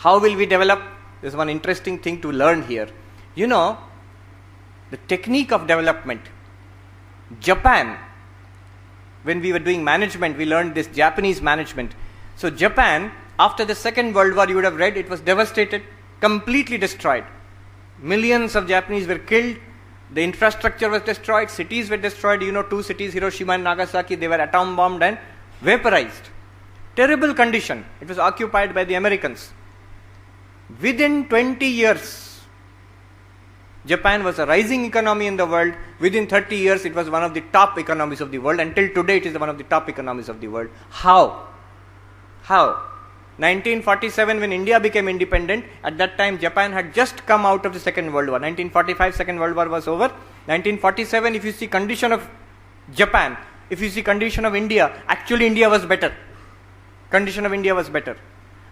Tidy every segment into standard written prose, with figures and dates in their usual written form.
How will we develop? There's one interesting thing to learn here. You know, the technique of development. Japan, when we were doing management, we learned this Japanese management. So Japan, after the Second World War, you would have read, it was devastated, completely destroyed. Millions of Japanese were killed. The infrastructure was destroyed. Cities were destroyed. You know, 2 cities, Hiroshima and Nagasaki, they were atom bombed and vaporized. Terrible condition. It was occupied by the Americans. Within 20 years, Japan was a rising economy in the world. Within 30 years, it was one of the top economies of the world. Until today, it is one of the top economies of the world. How? 1947, when India became independent, at that time Japan had just come out of the Second World War. 1945, Second World War was over. 1947, if you see condition of Japan, if you see condition of India, actually India was better. Condition of India was better.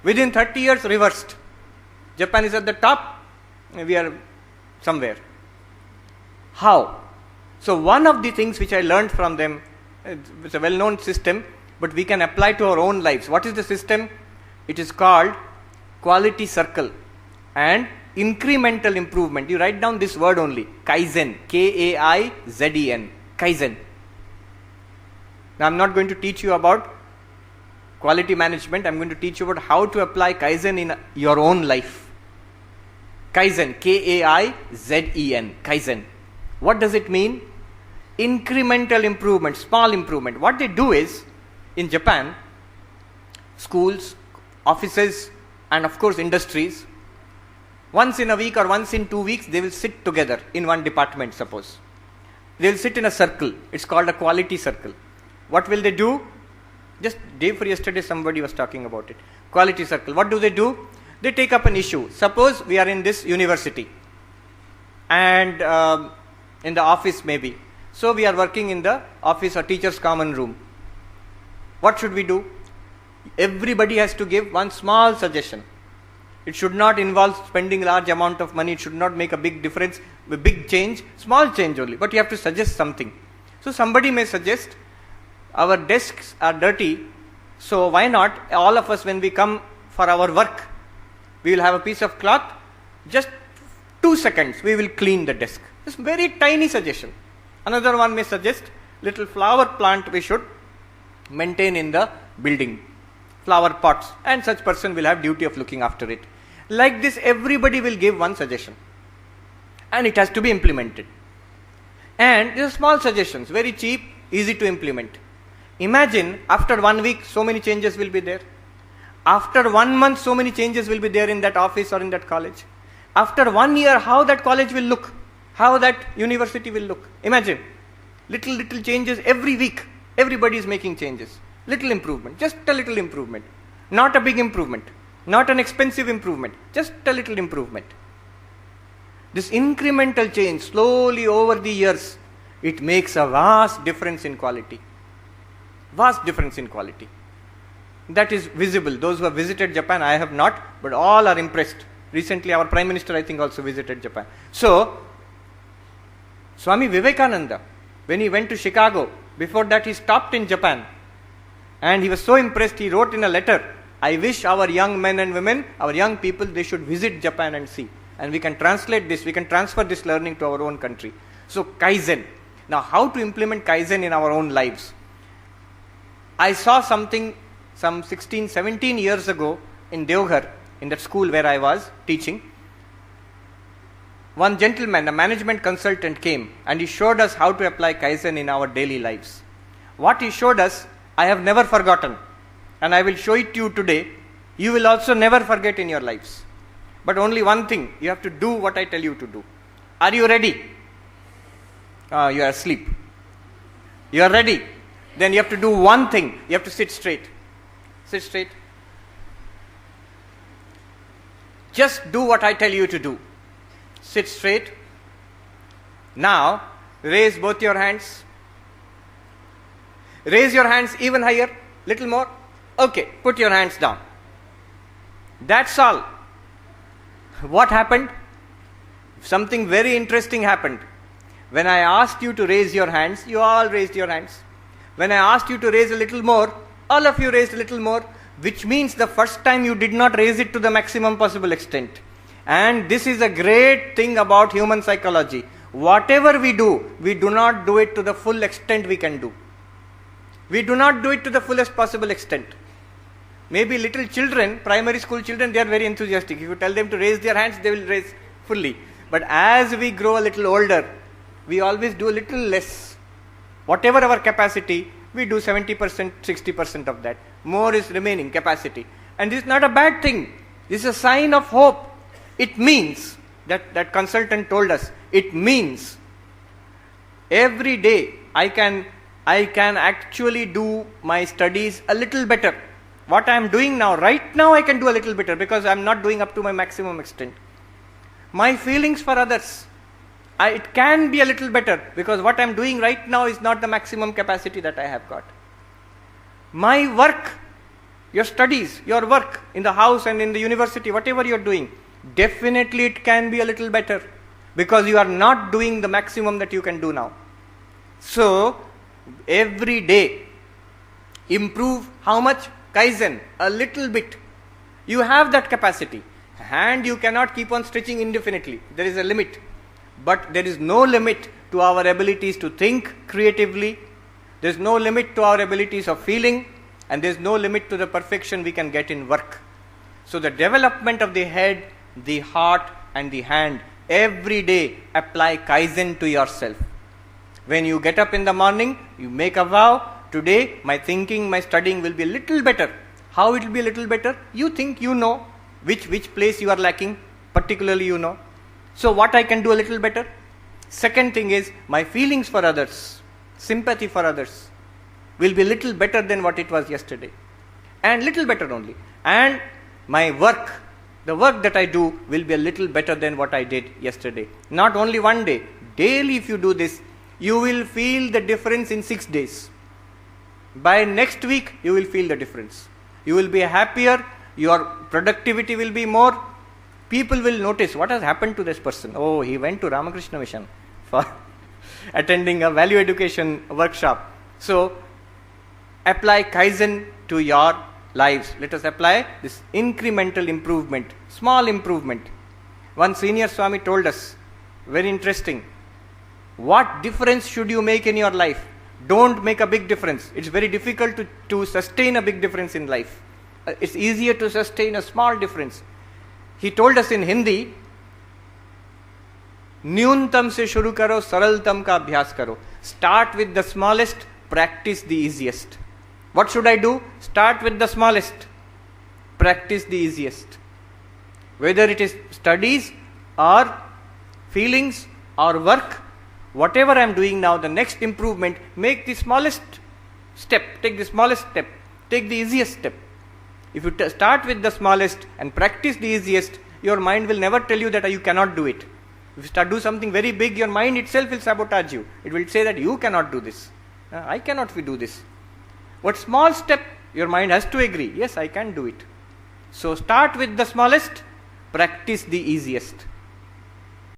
Within 30 years, reversed. Japan is at the top, we are somewhere. How? So one of the things which I learned from them, it's a well-known system, but we can apply to our own lives. What is the system? It is called quality circle and incremental improvement. You write down this word only, Kaizen, K-A-I-Z-E-N, Kaizen. Now I'm not going to teach you about quality management, I'm going to teach you about how to apply Kaizen in your own life. Kaizen, K-A-I-Z-E-N, Kaizen. What does it mean? Incremental improvement, small improvement. What they do is, in Japan, schools, offices, and of course industries, once in a week or once in 2 weeks, they will sit together in one department, suppose. They will sit in a circle. It's called a quality circle. What will they do? Just day before yesterday, somebody was talking about it. Quality circle. What do? They take up an issue. Suppose we are in this university and in the office maybe. So we are working in the office or teacher's common room. What should we do? Everybody has to give one small suggestion. It should not involve spending large amount of money. It should not make a big difference, a big change, small change only. But you have to suggest something. So somebody may suggest, our desks are dirty, so why not all of us, when we come for our work, we will have a piece of cloth, just 2 seconds we will clean the desk. This very tiny suggestion. Another one may suggest, little flower plant we should maintain in the building, flower pots, and such person will have duty of looking after it. Like this, everybody will give one suggestion and it has to be implemented. And these are small suggestions, very cheap, easy to implement. Imagine after 1 week, so many changes will be there. After 1 month, so many changes will be there in that office or in that college. After 1 year, how that college will look, how that university will look. Imagine, little changes every week. Everybody is making changes. Little improvement, just a little improvement. Not a big improvement, not an expensive improvement, just a little improvement. This incremental change, slowly over the years, it makes a vast difference in quality. Vast difference in quality. That is visible. Those who have visited Japan, I have not, but all are impressed. Recently our Prime Minister, I think, also visited Japan. So, Swami Vivekananda, when he went to Chicago, before that he stopped in Japan. And he was so impressed, he wrote in a letter, I wish our young men and women, our young people, they should visit Japan and see. And we can translate this, we can transfer this learning to our own country. So, Kaizen. Now, how to implement Kaizen in our own lives? I saw something some 16, 17 years ago in Deoghar, in that school where I was teaching. One gentleman, a management consultant, came and he showed us how to apply Kaizen in our daily lives. What he showed us, I have never forgotten, and I will show it to you today. You will also never forget in your lives. But only one thing, you have to do what I tell you to do. Are you ready? You are asleep. You are ready. Then you have to do one thing. You have to sit straight. Sit straight. Just do what I tell you to do. Sit straight. Now, raise both your hands. Raise your hands even higher, little more. Okay, put your hands down. That's all. What happened? Something very interesting happened. When I asked you to raise your hands, you all raised your hands. When I asked you to raise a little more, all of you raised a little more. which means the first time you did not raise it to the maximum possible extent. And this is a great thing about human psychology. Whatever we do not do it to the full extent we can do. We do not do it to the fullest possible extent. Maybe little children, primary school children, they are very enthusiastic. If you tell them to raise their hands, they will raise fully. But as we grow a little older, we always do a little less. Whatever our capacity, we do 70%, 60% of that. More is remaining capacity. And this is not a bad thing. This is a sign of hope. It means, that consultant told us, it means every day I can actually do my studies a little better. What I am doing now, right now I can do a little better because I am not doing up to my maximum extent. My feelings for others, it can be a little better because what I am doing right now is not the maximum capacity that I have got. My work, your studies, your work in the house and in the university, whatever you are doing, definitely it can be a little better because you are not doing the maximum that you can do now. So, every day, improve how much? Kaizen, a little bit. You have that capacity. And you cannot keep on stretching indefinitely. There is a limit. But there is no limit to our abilities to think creatively. There is no limit to our abilities of feeling. And there is no limit to the perfection we can get in work. So the development of the head, the heart and the hand, every day apply Kaizen to yourself. When you get up in the morning, you make a vow, today my thinking, my studying will be a little better. How it will be a little better? You think you know which place you are lacking, particularly you know. So what I can do a little better? Second thing is my feelings for others, sympathy for others will be a little better than what it was yesterday. And little better only. And my work, the work that I do will be a little better than what I did yesterday. Not only one day, daily if you do this, you will feel the difference in 6 days. By next week, you will feel the difference. You will be happier, your productivity will be more. People will notice what has happened to this person. Oh, he went to Ramakrishna Mission for attending a value education workshop. So, apply Kaizen to your lives. Let us apply this incremental improvement, small improvement. One senior Swami told us, very interesting, what difference should you make in your life? Don't make a big difference. It's very difficult to sustain a big difference in life. It's easier to sustain a small difference. He told us in Hindi, न्यूनतम से शुरू करो, सरलतम का अभ्यास करो. Start with the smallest, practice the easiest. What should I do? Start with the smallest, practice the easiest. Whether it is studies or feelings or work, whatever I am doing now, the next improvement, make the smallest step, take the smallest step, take the easiest step. If you start with the smallest and practice the easiest, your mind will never tell you that you cannot do it. If you start do something very big, your mind itself will sabotage you. It will say that you cannot do this. I cannot do this. What small step, your mind has to agree, yes, I can do it. So start with the smallest, practice the easiest.